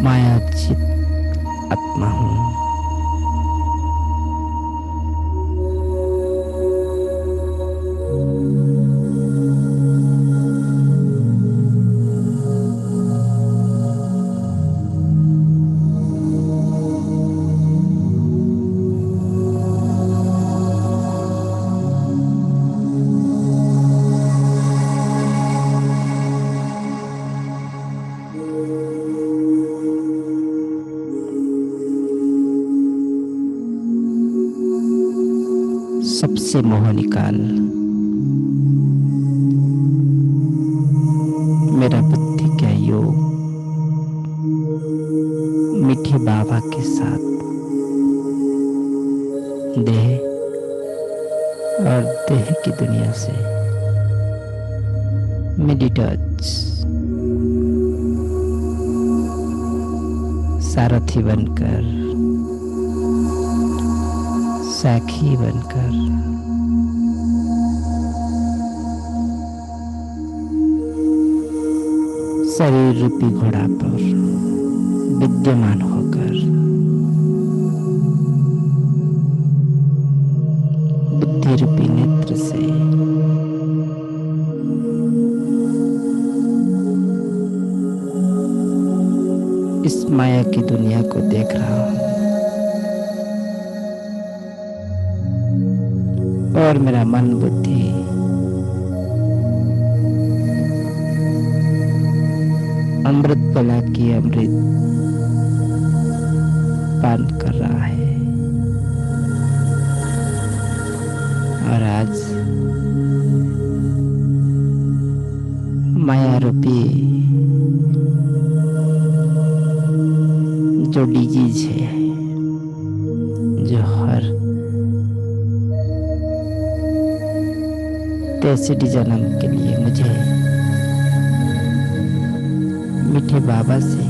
मायाचित आत्मा हूँ। सबसे मोह निकाल, मेरा बुद्धि का योग मीठे बाबा के साथ देह और देह की दुनिया से मेरी टच सारथी बनकर, साखी बनकर शरीर रूपी घोड़ा पर विद्यमान होकर बुद्धि रूपी नेत्र से इस माया की दुनिया को देख रहा हूँ और मेरा मन बुद्धि अमृत बला की अमृत पान कर रहा है। और आज माया रूपी जो डिजीज है, जो हर 63 जन्म के लिए मुझे मीठे बाबा से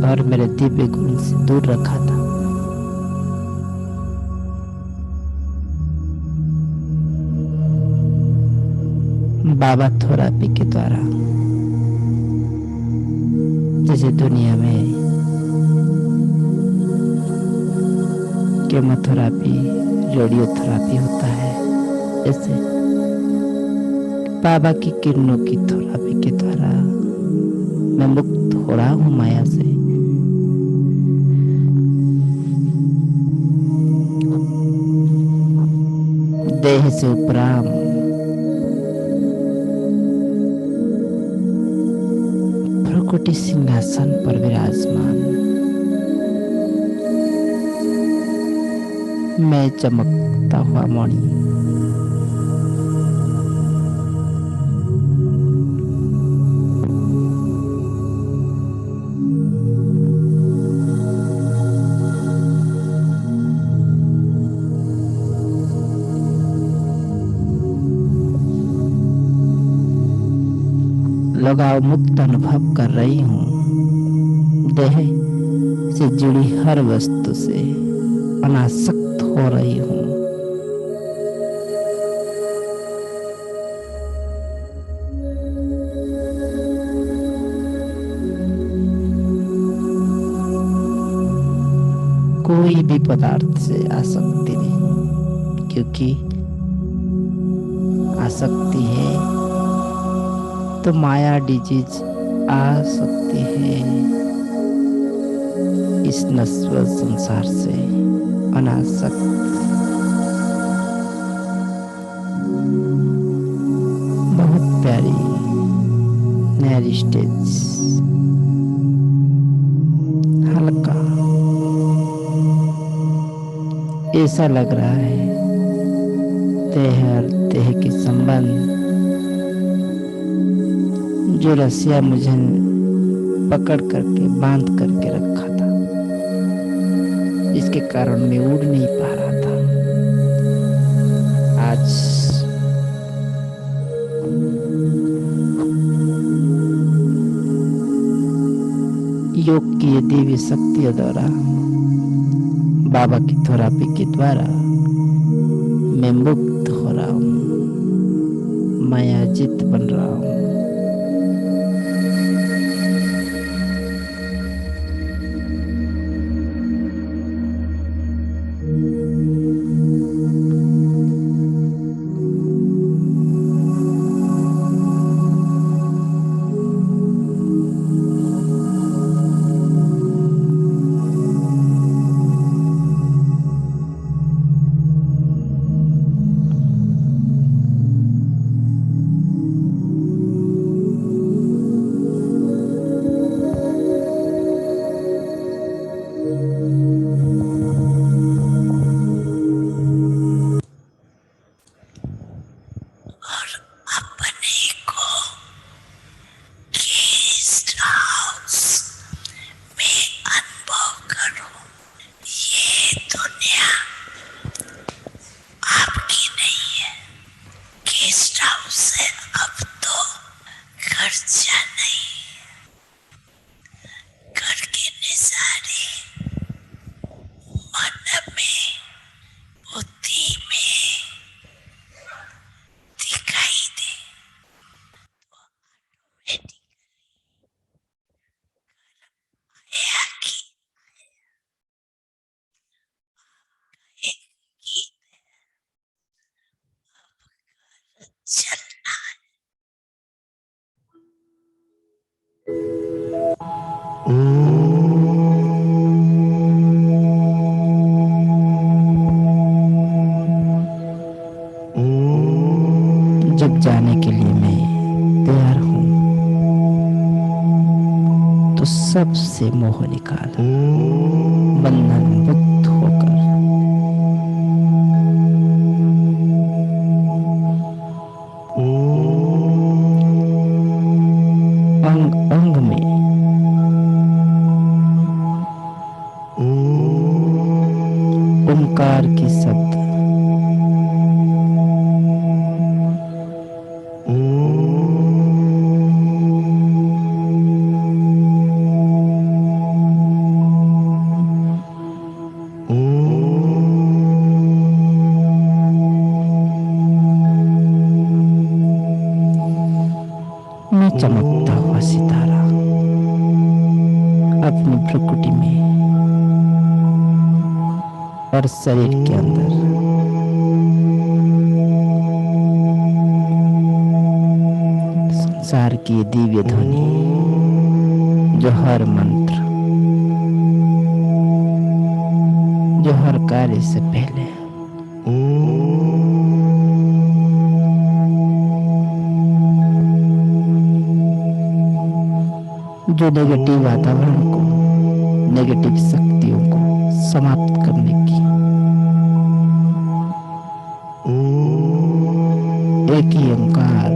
और मेरे दिव्य गुण से दूर रखा था, बाबा थेरेपी के द्वारा जैसे दुनिया में केमोथेरेपी, रेडियोथेरेपी होता है, ऐसे बाबा की किरणों की थेरेपी के द्वारा मैं मुक्त हो रहा हूँ माया से। देह से उपराम भ्रुकुटी सिंहासन पर विराजमान मैं चमकता हुआ मणि, लगाव मुक्त अनुभव कर रही हूँ। देह से जुड़ी हर वस्तु से अनासक्त हो रही हूँ। कोई भी पदार्थ से आसक्ति नहीं, क्योंकि आसक्ति है तो माया डिजीज आ सकती है। इस नश्वर संसार से अनासक्त बहुत प्यारी नैरी स्टेज, हल्का ऐसा लग रहा है देह और देह के संबंध जो रस्सियां मुझे पकड़ करके बांध करके रखा था, जिसके कारण मैं उड़ नहीं पा रहा था, आज योग की ये दिव्य शक्तियों द्वारा, बाबा की थेरेपी के द्वारा मैं मुक्त हो रहा हूँ, मायाजित बन रहा हूँ। जब जाने के लिए मैं तैयार हूं तो सबसे मोह निकाल बंधन मुक्त होकर अंग अंग में ओंकार के शब्द मैं चमकता हुआ सितारा अपनी प्रकृति में और शरीर के अंदर संसार की दिव्य ध्वनि जो हर मंत्र, जो हर कार्य से पहले जो नेगेटिव वातावरण को, नेगेटिव शक्तियों को समाप्त करने की एक ही ओंकार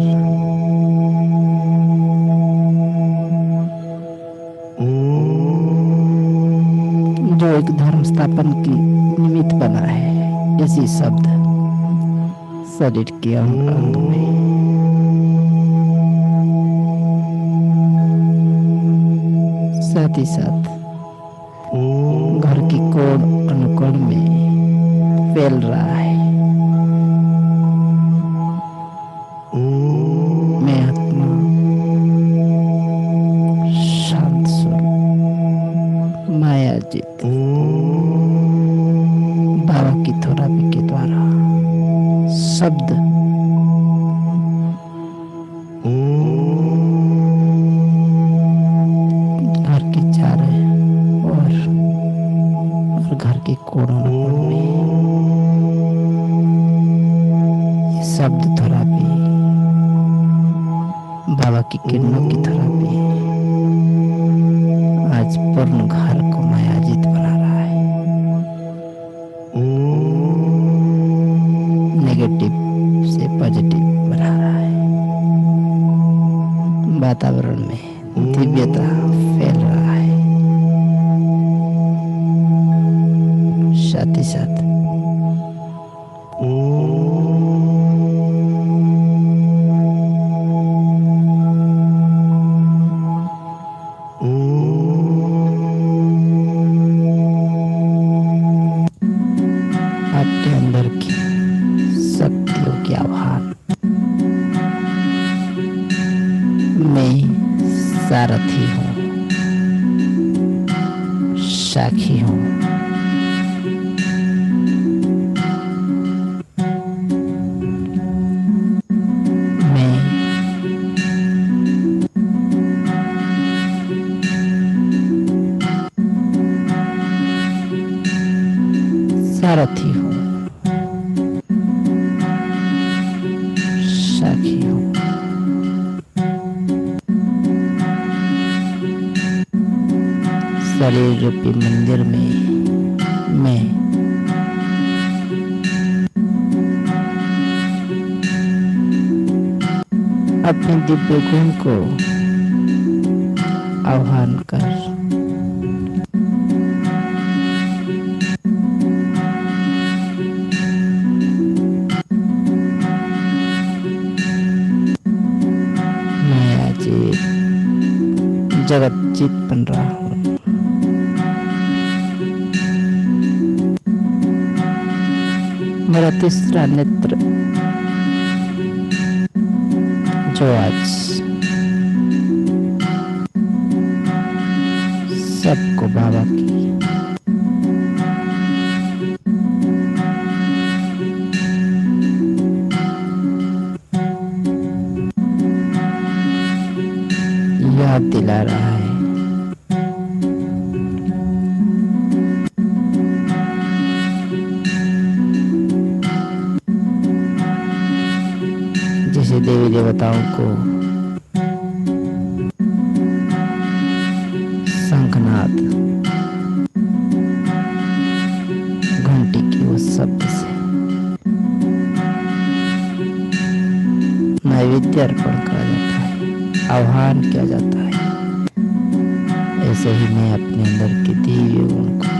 जो एक धर्म स्थापन की निमित्त बना है, इसी शब्द शरीर के अंग अंग में साथ ही साथ घर की कोण अनुकोण में फैल रहा है। मैं आत्मा शांत स्वरूप मायाजित बाबा की थेरेपी के द्वारा शब्द घर के चारों और घर के कोनों में ये शब्द थेरेपी, बाबा की किरणों की थेरेपी आज पूर्ण घर को मायाजित बना रहा है। नेगेटिव से पॉजिटिव बना रहा है। वातावरण में दिव्यता फैल रहा है। साथ ही साथ आपके अंदर की शक्तियों के आह्वान मैं सारथी हूँ, साखी हूँ। मैं सारथी हूँ, साखी हूँ। शरीर रूपी मंदिर में मैं अपने दिव्य गुण को आह्वान कर जगत जीत बन रहा हूँ। मेरा तीसरा नेत्र जो आज सबको बाबा की याद दिला रहा है। देवताओं को शंखनाद घंटी की उस शब्द से नैवेद्य अर्पण किया जाता है, आह्वान किया जाता है। ऐसे ही मैं अपने अंदर के दिव्य गुण को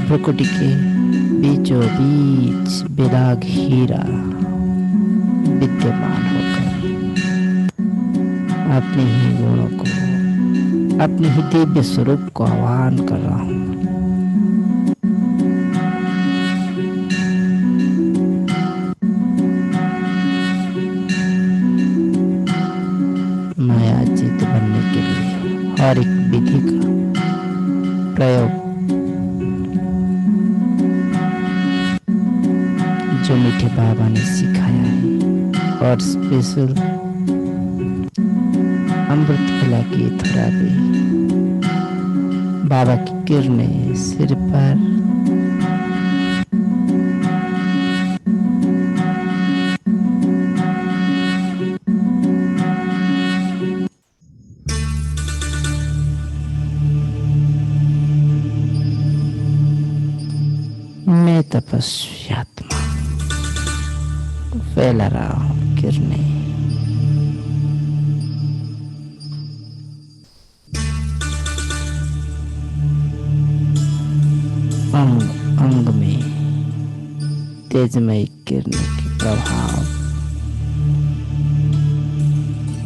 प्रकृति के बीचों बीच बेदाग हीरा विद्यमान होकर अपने ही गुणों को, अपने ही दिव्य स्वरूप को आह्वान कर रहा हूँ। मायाजीत बनने के लिए हर एक विधि का प्रयोग जो मीठे बाबा ने सिखाया है, और स्पेशल अमृत फला की थोड़ा भी बाबा की किरणें सिर पर मैं तपस्वी आत्मा फैला रहा हूँ किरणें। अंग अंग में तेजमय किरणों के प्रभाव,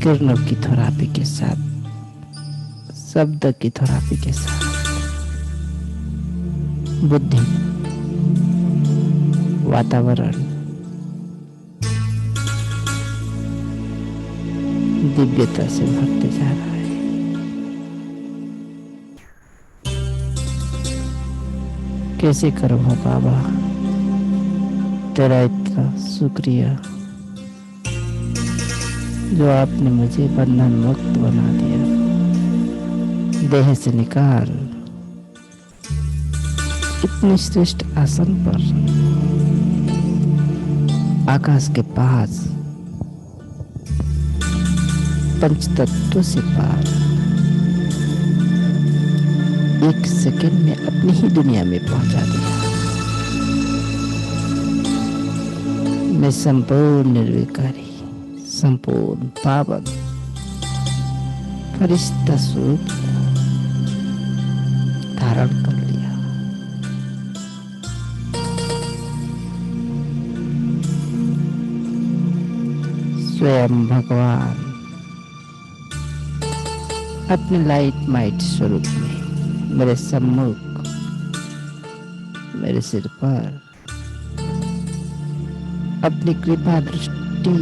किरणों की थेरेपी के साथ, शब्द की थेरेपी के साथ बुद्धि, वातावरण दिव्यता से भरते जा रहा है। कैसे करूँ बाबा तेरा इतना शुक्रिया जो आपने मुझे बंधन मुक्त बना दिया, देह से निकाल इतने श्रेष्ठ आसन पर आकाश के पास पंचतत्व से पार एक सेकंड में अपनी ही दुनिया में पहुंचा दिया। मैं संपूर्ण निर्विकारी, संपूर्ण पावन फरिश्ता स्वरूप धारण कर लिया। स्वयं भगवान अपने लाइट माइट स्वरूप में मेरे सम्मुख, मेरे सिर पर अपनी कृपा दृष्टि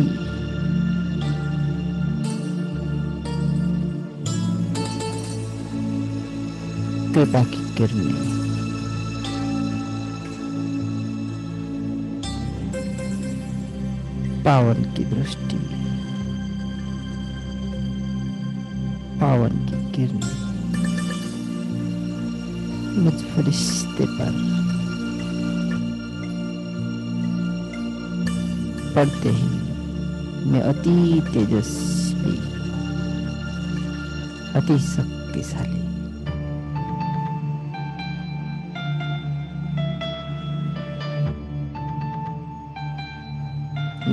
कृपा की किरणें पावन की दृष्टि, पावन की किरणें मुझ फरिश्ते पर पड़ते ही मैं अति तेजस्वी, अति शक्तिशाली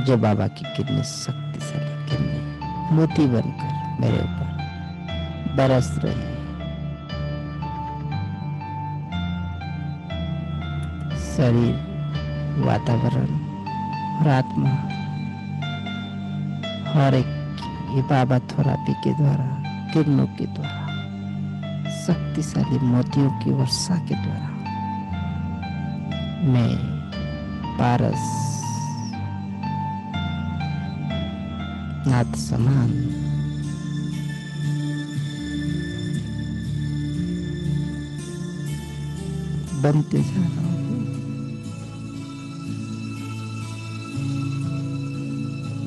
जो बाबा की किरणें, शक्तिशाली किरणें मोती बनकर मेरे ऊपर बरस रही है। शरीर, वातावरण और आत्मा हर एक ये बाबा थेरेपी के द्वारा, किरणों के द्वारा, शक्तिशाली मोतियों की वर्षा के द्वारा मैं पारस नाथ समान बनते जा रहा हूँ।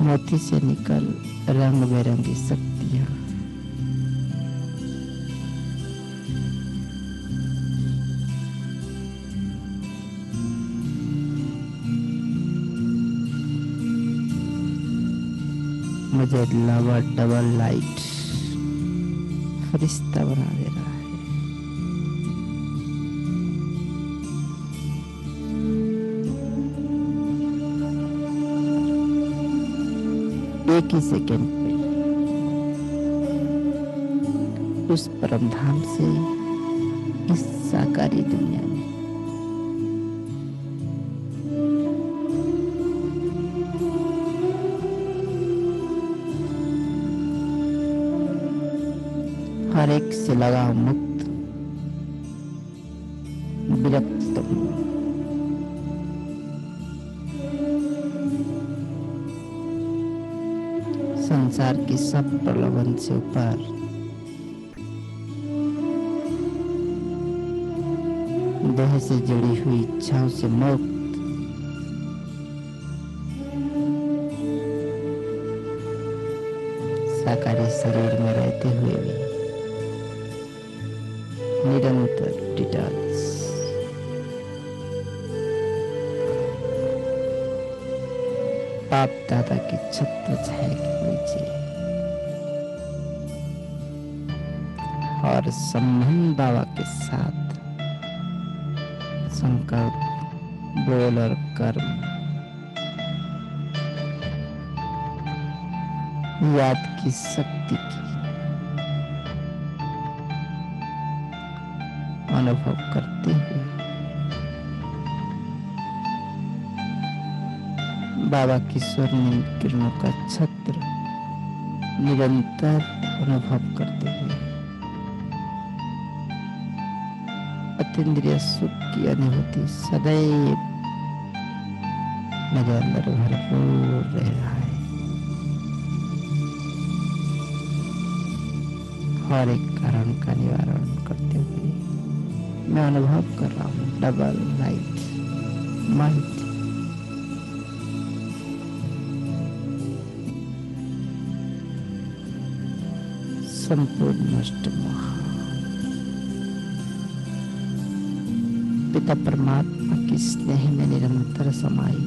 मोती से निकल रंग बिरंगी शक्तियां मुझे लवर डबल लाइट फरिश्ता बना दे रहा है। एक ही सेकंड में उस परमधाम से इस साकारी दुनिया में हर एक से लगाव मुक्त विरक्त हूं। संसार की सब प्रलोभन से ऊपर देह से जुड़ी हुई इच्छाओं से मुक्त साकारी शरीर में रहते हुए भी निरंतर डिटॉक्स। बाप दादा की छत्र छाया के नीचे और संबंध बाबा के साथ संकल्प बोल और कर्म याद की शक्ति की अनुभव करते हुए बाबा की स्वर्णिम किरणों का छत्र निरंतर अनुभव करते हुए अतीन्द्रिय सुख की अनुभूति सदैव मेरे अंदर भरपूर रह रहा है। हर एक कारण का निवारण करते हुए मैं अनुभव कर रहा हूँ डबल लाइट माइट। संपूर्ण नष्ट मोह पिता परमात्मा की स्नेह में निरंतर समाई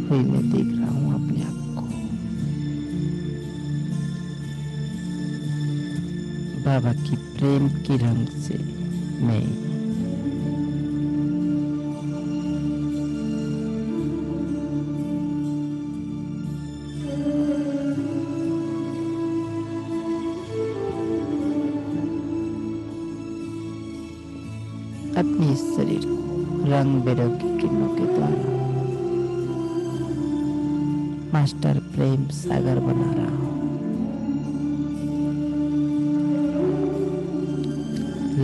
हुई मैं देख रहा हूँ अपने आप को। बाबा की प्रेम की रंग से मैं अपने इस शरीर को रंग बिरंगी किरणों के द्वारा मास्टर प्रेम सागर बना रहा हूं।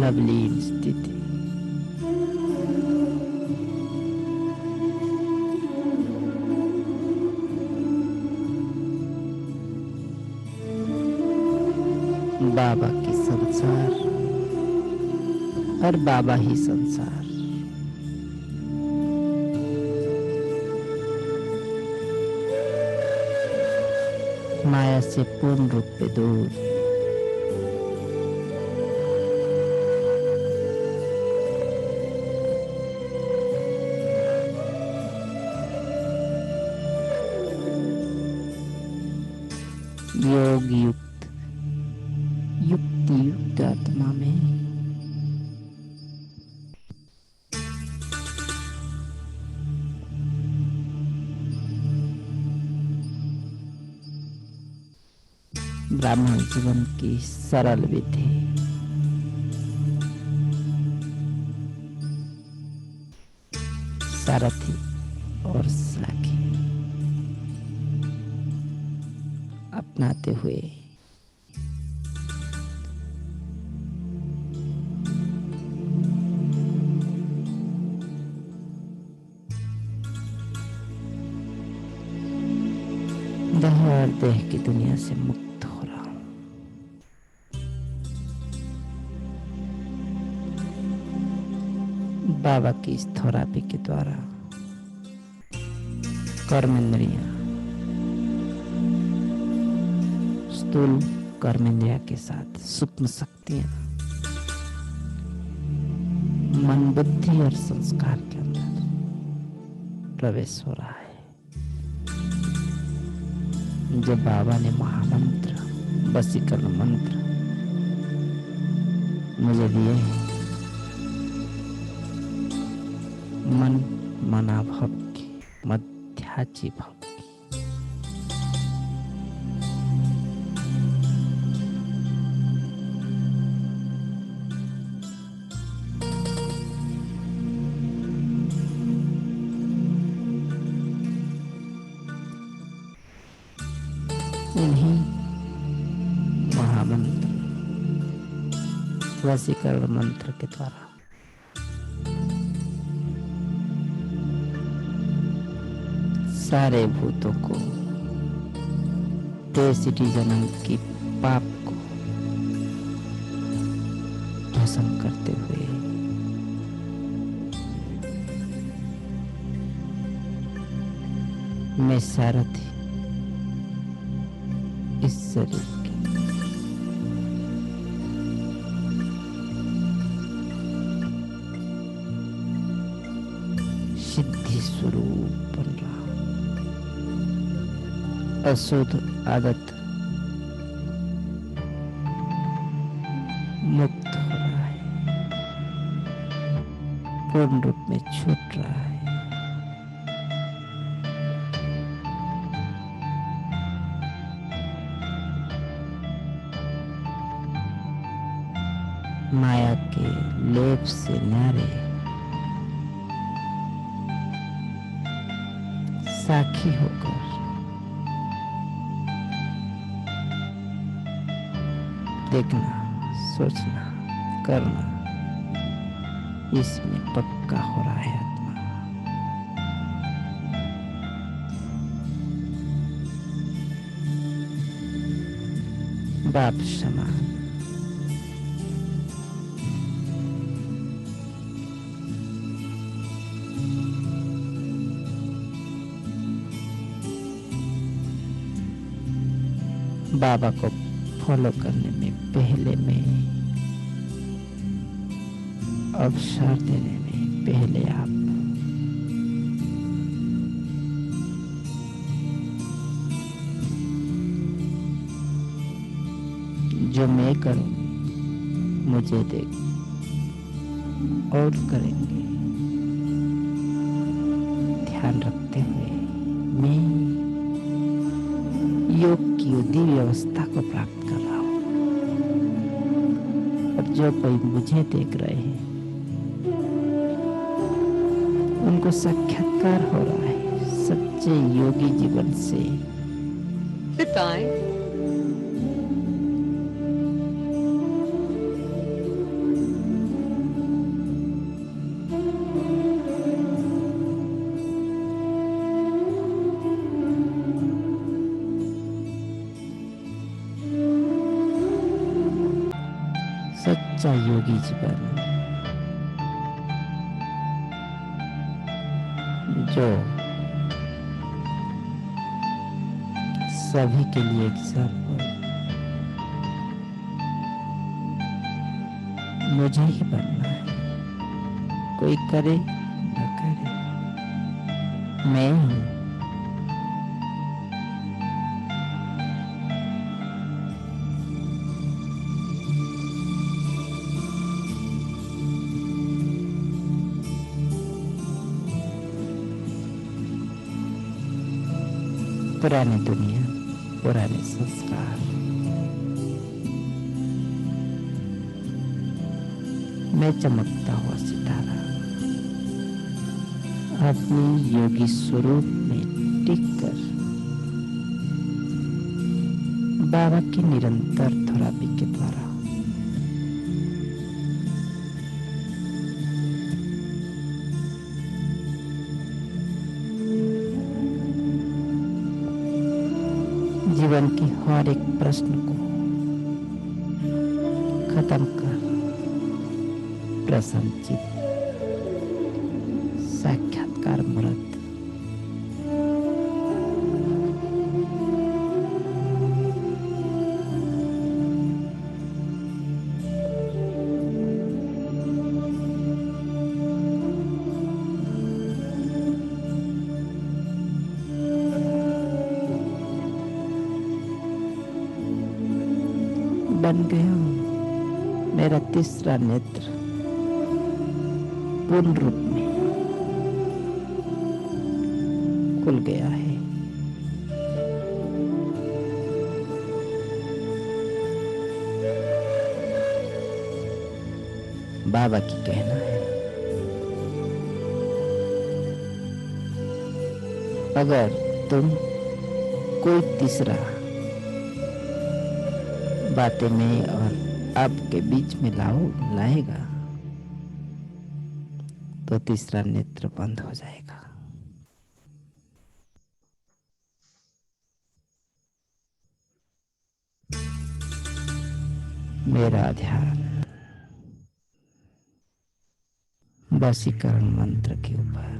लवली स्थिति बाबा की संसार और बाबा ही संसार। माया से पूर्ण रूप पे दूर योग युक्त युक्ति युक्त आत्मा में ब्राह्मण जीवन की सरल विधि सारथी और साखी अपनाते हुए देह और देह की दुनिया से मुक्त हो रहा हूं। बाबा की इस थेरेपी के द्वारा कर्मेंद्रियां स्थूल कर्मेंद्रिया के साथ सूक्ष्म शक्तियां मन बुद्धि और संस्कार के अंदर प्रवेश हो रहा है। जो बाबा ने महामंत्र वशीकरण मंत्र मुझे दिए हैं, मन मना भव की मध्याची भव की। इन्हीं महामंत्र वशीकरण मंत्र के द्वारा सारे भूतों को, तेसिटी जन्म की पाप को भस्म करते हुए मैं सारथी इस शरीर की सिद्धि स्वरूप बन रहा, अशुद्ध आदत मुक्त हो रहा है, पूर्ण रूप में छूट रहा है। माया के लेप से न्यारे साखी होकर देखना, सोचना, करना, इसमें पक्का हो रहा है आत्मा। बाप समान बाबा को फॉलो करने में, पहले में, अवसर देने में पहले आप जो मैं करूं मुझे देख और करेंगे, ध्यान रखते हुए मैं योग की दिव्य अवस्था को प्राप्त कर रहा हूं। और जो कोई मुझे देख रहे हैं उनको साक्षात्कार हो रहा है सच्चे योगी जीवन से। पिताएं सच्चा योगी जीवन जो सभी के लिए एग्जाम्पल मुझे ही बनना है, कोई करे न करे मैं हूं। पुरानी दुनिया, पुराने संस्कार, मैं चमकता हुआ सितारा अपने योगी स्वरूप में टिककर बाबा की निरंतर थेरेपी के द्वारा जीवन के हर एक प्रश्न को खत्म कर प्रसन्नचित साक्षात्कार मूर्त बन गया हूं। मेरा तीसरा नेत्र पूर्ण रूप में खुल गया है। बाबा की कहना है, अगर तुम कोई तीसरा बातें में और आपके बीच में लाएगा तो तीसरा नेत्र बंद हो जाएगा। मेरा ध्यान वशीकरण मंत्र के ऊपर।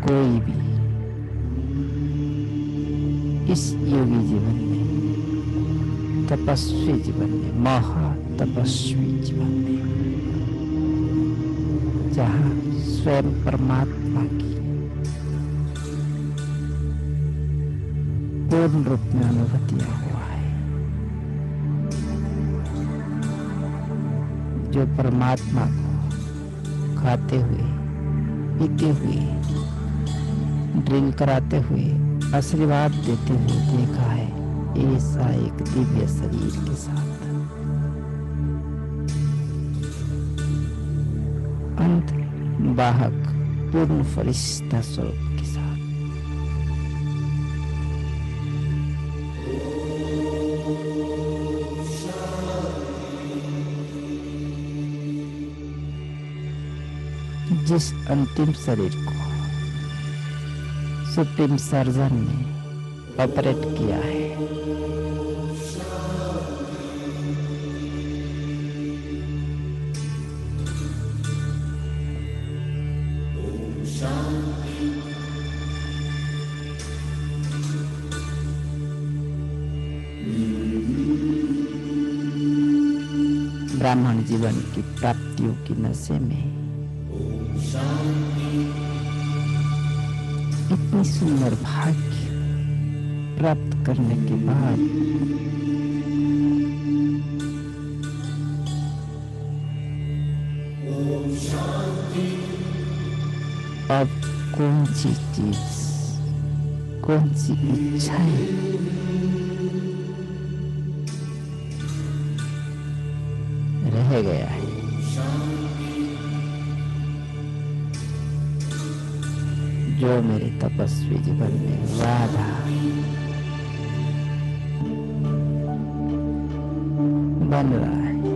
कोई भी इस योगी जीवन में, तपस्वी जीवन में, महा तपस्वी जीवन में, जहां स्वयं परमात्मा की पूर्ण रूप में अनुभूतियां हुआ है, जो परमात्मा को खाते हुए, पीते हुए, ड्रिल कराते हुए, आशीर्वाद देते हुए देखा है, ऐसा एक दिव्य शरीर के साथ अंत वाहक पूर्ण फरिश्ता स्वरूप के साथ। जिस अंतिम शरीर को सुप्रीम सर्जन ने ऑपरेट किया है, ब्राह्मण जीवन की प्राप्तियों की नशे में इतनी सुंदर भाग्य प्राप्त करने के बाद अब कौन सी चीज, कौन सी इच्छाएं रह गया है? जो मेरे तपस्वी जीवन में बाधा बन रहा है,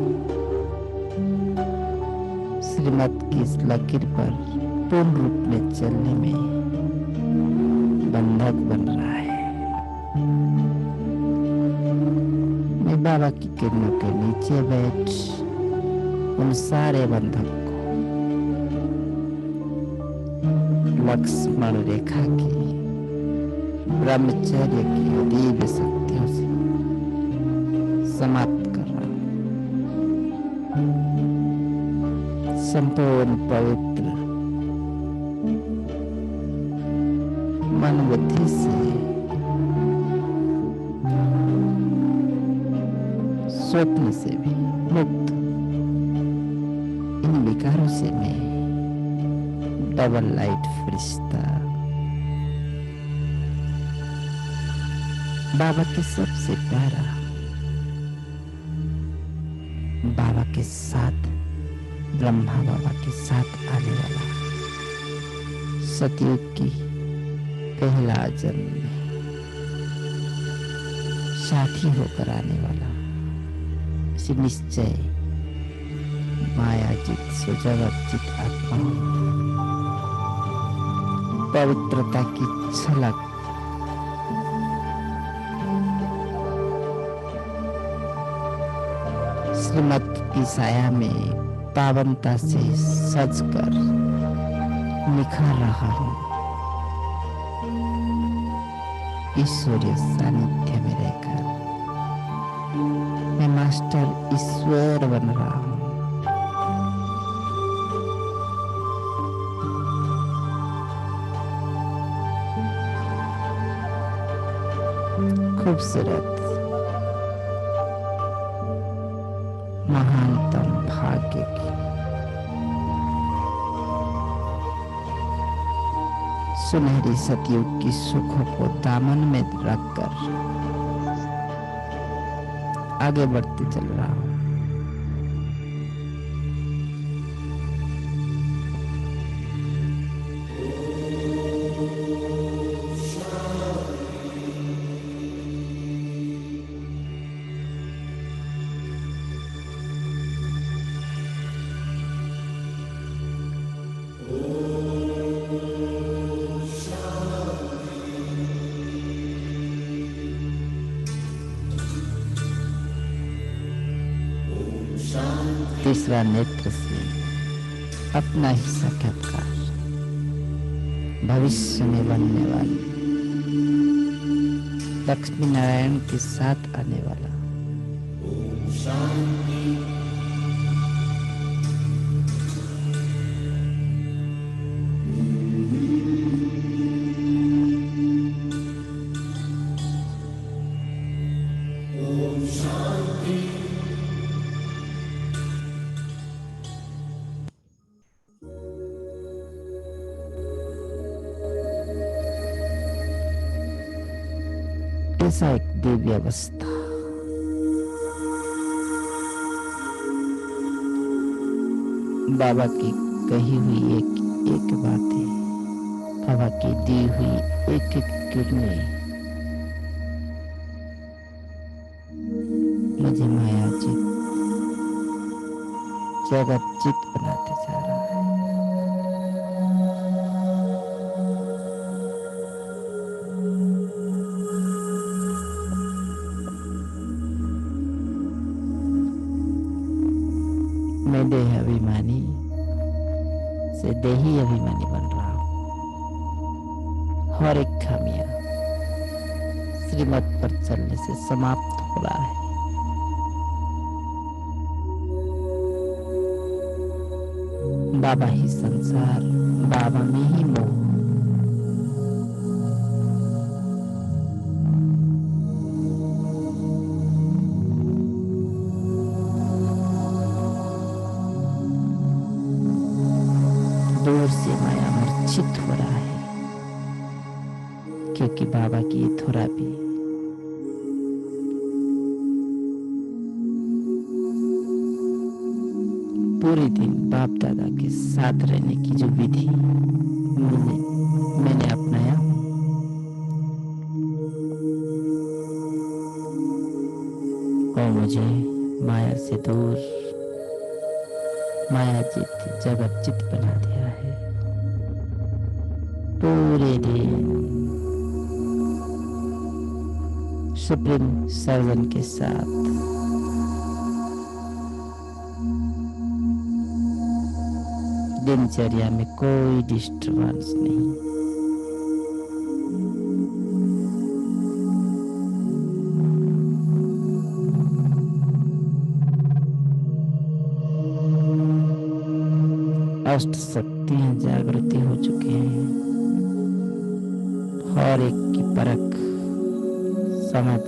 श्रीमत की इस लकीर पर पूर्ण रूप में चलने में बंधक बन रहा है, मैं बाबा की किरणों के नीचे बैठ उन सारे बंधक लक्ष्मण रेखा की ब्रह्मचर्य की दिव्य शक्तियों से समाप्त कर रहा हूं। संपूर्ण पवित्र मन बुद्धि से, स्वप्न से भी मुक्त इन विकारों से मैं डबल लाइट फरिश्ता, बाबा के सबसे प्यारा, बाबा के साथ, ब्रह्मा बाबा के साथ आने वाला, सतयुग की पहला जन्म में साथी होकर आने वाला, इसी निश्चय मायाजित सुजगत आत्मा, पवित्रता की झलक श्रीमत की साया में पावनता से सजकर निखर रहा हूं। ईश्वरीय सानिध्य में रहकर मैं मास्टर ईश्वर बन रहा हूं। खूबसूरत महानतम भाग्य की सुनहरी सतयुग की सुखों को दामन में रखकर आगे बढ़ते चल रहा हूं। तीसरा नेत्र से अपना ही साक्षात्कार, भविष्य में बनने वाली लक्ष्मी नारायण के साथ आने वाला ऐसा एक दिव्य अवस्था बाबा की कही हुई एक बातें, बाबा की दी हुई एक किरणें मुझे मायाचित जगतचित बनाते जा रहा है। मैं देह अभिमानी से देही अभिमानी बन रहा हूं। हर एक खामियां श्रीमत पर चलने से समाप्त हो रहा है। बाबा ही संसार, बाबा में ही मोह। दूर से माया मूर्छित हो रहा है, क्योंकि बाबा की थोड़ा भी पूरे दिन बाप दादा के साथ रहने की जो विधि मैंने अपनाया, वो मुझे माया से दूर, मायाचित जगतचित बना दिया है। पूरे दिन सुप्रीम सर्जन के साथ दिनचर्या में कोई डिस्टर्बेंस नहीं। अष्ट शक्तियां जागृति हो चुके हैं। हर एक की परख समझ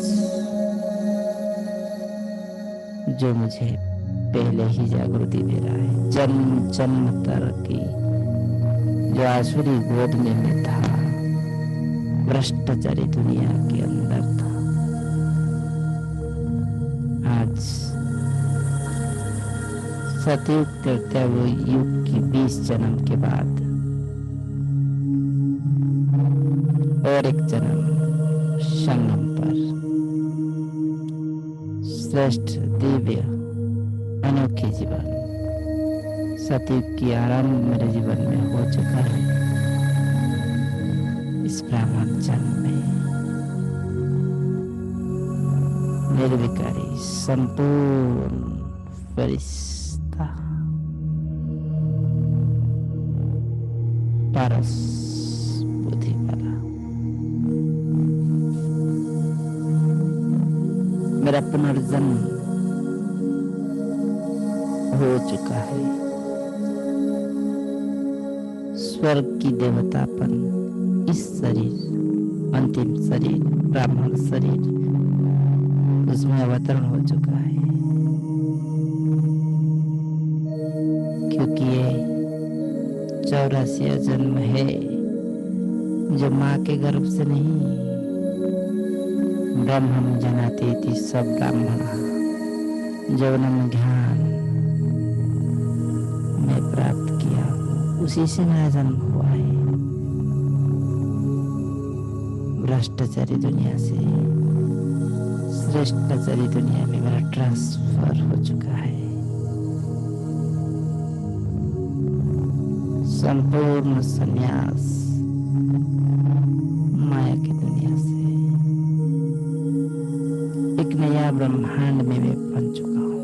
जो मुझे पहले ही जागृति दे रहा है। जन्म जन्म तक की जो आसुरी गोद में मैं था, भ्रष्टाचारी दुनिया के अंदर था, आज सतयुग तेरते वो युग की 20 जन्म के बाद और एक जन्म संगम पर श्रेष्ठ दिव्य अनोखे जीवन सतयुग की आरंभ मेरे जीवन में हो चुका है। इस ब्राह्मण जन्म में निर्विकारी संपूर्ण फरिश्ता पारस बुद्धि वाला मेरा पुनर्जन्म हो चुका है। स्वर्ग की देवतापन इस शरीर, अंतिम शरीर, ब्राह्मण शरीर उसमें अवतरण हो चुका है, क्योंकि ये 84 जन्म है जो माँ के गर्भ से नहीं। ब्रह्मं जनाति सब ब्राह्मण जवनम ज्ञान में प्राप्त किया, उसी से मेरा जन्म हुआ है। भ्रष्टाचारी दुनिया से श्रेष्ठाचारी दुनिया में मेरा ट्रांसफर हो चुका है। संपूर्ण संन्यास माया की दुनिया से एक नया ब्रह्मांड में मैं बन चुका हूँ,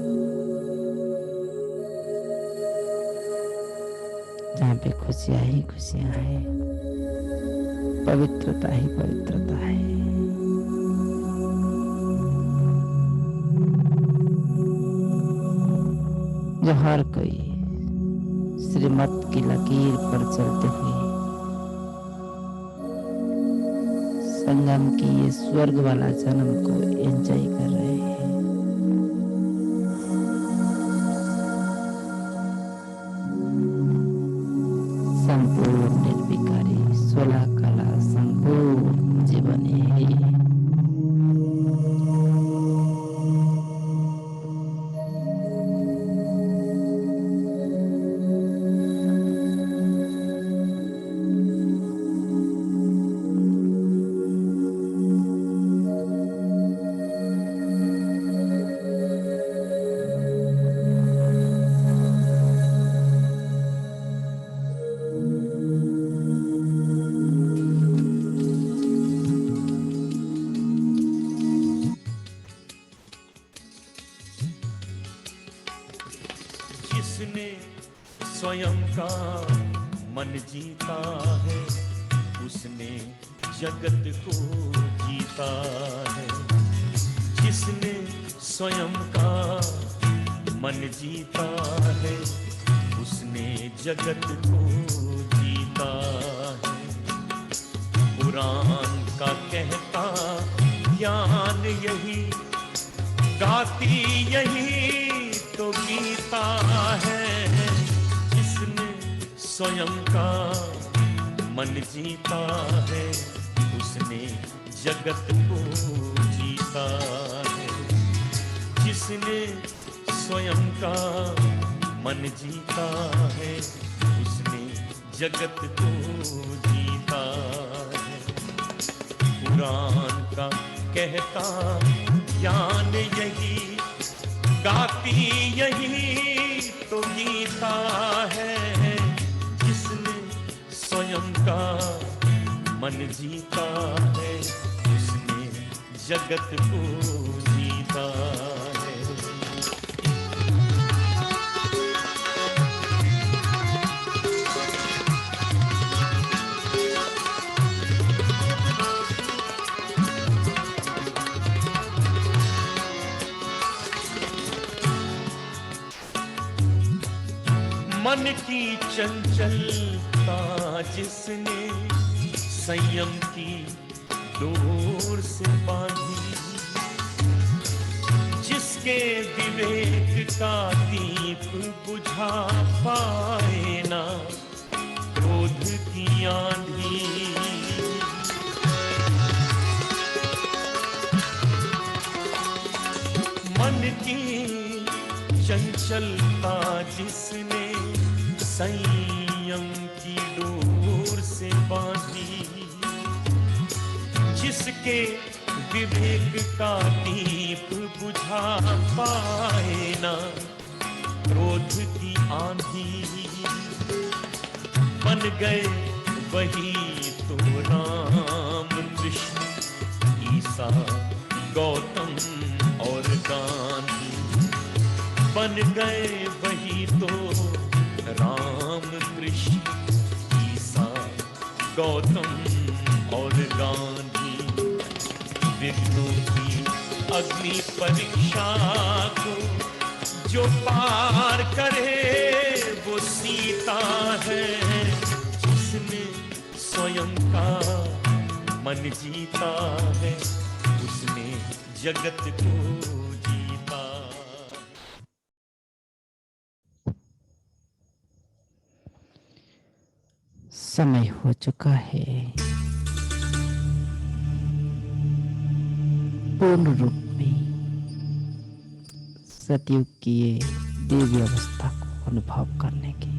जहाँ पे खुशियाँ ही खुशियाँ हैं, पवित्रता ही पवित्रता है। जो हर कोई श्रीमत की लकीर पर चलते हुए संगम की ये स्वर्ग वाला जन्म को एंजॉय कर रहे हैं। संपूर्ण निर्विकारी 16 कला संपूर्ण जीवन है। जिसने स्वयं का मन जीता है, उसने जगत को जीता है। जिसने स्वयं का मन जीता है, उसने जगत को जीता है। पुराण का कहता ज्ञान यही, गाती यही तो गीता है। जिसने स्वयं का मन जीता है, उसने जगत को जीता है। जिसने स्वयं का मन जीता है, उसने जगत को जीता है। पुराण का कहता ज्ञान यही, गाती यही तो गीता है। जिसने स्वयं का मन जीता है, उसने जगत को जीता है। मन की चंचलता जिसने संयम की डोर से बांधी, जिसके विवेक का दीप बुझा पाए ना क्रोध की आंधी। मन की चंचलता जिसने संयम की डोर से बांधी, जिसके विवेक का दीप बुझा पाए ना क्रोध की आंधी। बन गए वही तो राम कृष्ण ईसा गौतम और गांधी। बन गए वही तो राम कृष्ण ईसा गौतम और गांधी। विष्णु की अग्नि परीक्षा को जो पार करे वो सीता है। जिसने स्वयं का मन जीता है, उसने जगत को जीता। समय हो चुका है पूर्ण रूप में सतयुग की ये दिव्य अवस्था को अनुभव करने की।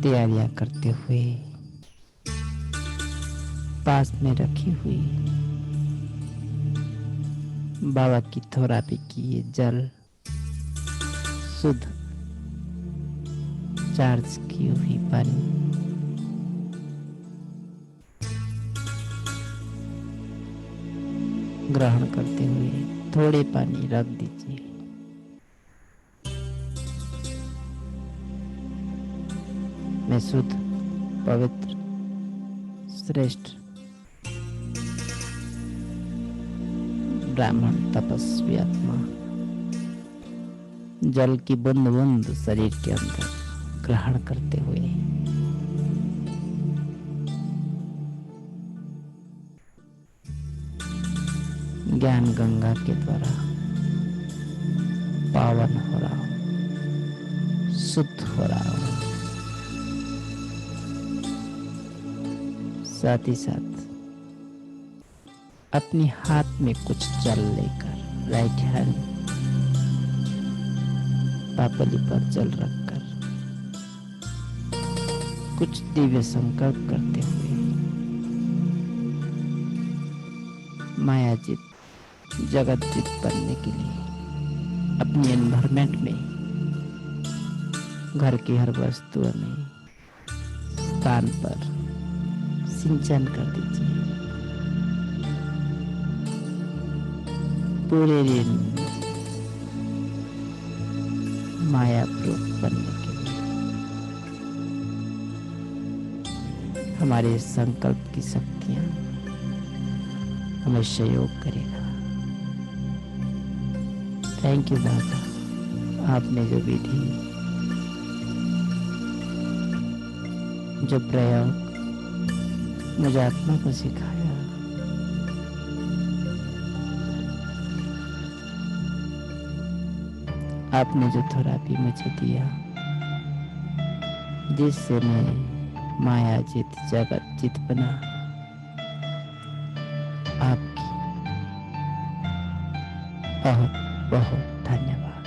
तैयारियां करते हुए पास में रखी हुई बाबा की थोरापी की ये जल शुद्ध चार्ज की हुई पानी ग्रहण करते हुए थोड़े पानी रख दीजिए। मैं शुद्ध, पवित्र, श्रेष्ठ ब्राह्मण तपस्वी आत्मा जल की बूंद बूंद शरीर के अंदर ग्रहण करते हुए ज्ञान गंगा के द्वारा पावन हो रहा हूं, शुद्ध हो रहा हूं। साथ ही साथ अपने हाथ में कुछ जल लेकर राइट हैंड पापली पर जल रखकर कुछ दिव्य संकल्प करते हुए मायाजीत, जगत जीत बनने के लिए अपनी एनवायरमेंट में, घर की हर वस्तुओं में, स्थान पर सिंचन कर दीजिए। पूरे दिन माया प्रूफ बनने के लिए हमारे संकल्प की शक्तियां हमें सहयोग करेगा। थैंक यू बाबा, आपने जो विधि, जो प्रयोग मुझे आत्मा को सिखाया, आपने जो थेरेपी मुझे दिया, जिससे मैं माया जीत, जगत जीत बना, आपकी बहुत बहुत धन्यवाद।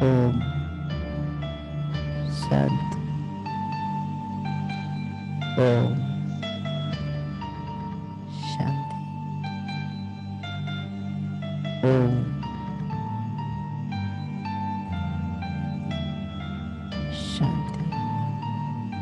ओम शांति। ओम शांति। ओम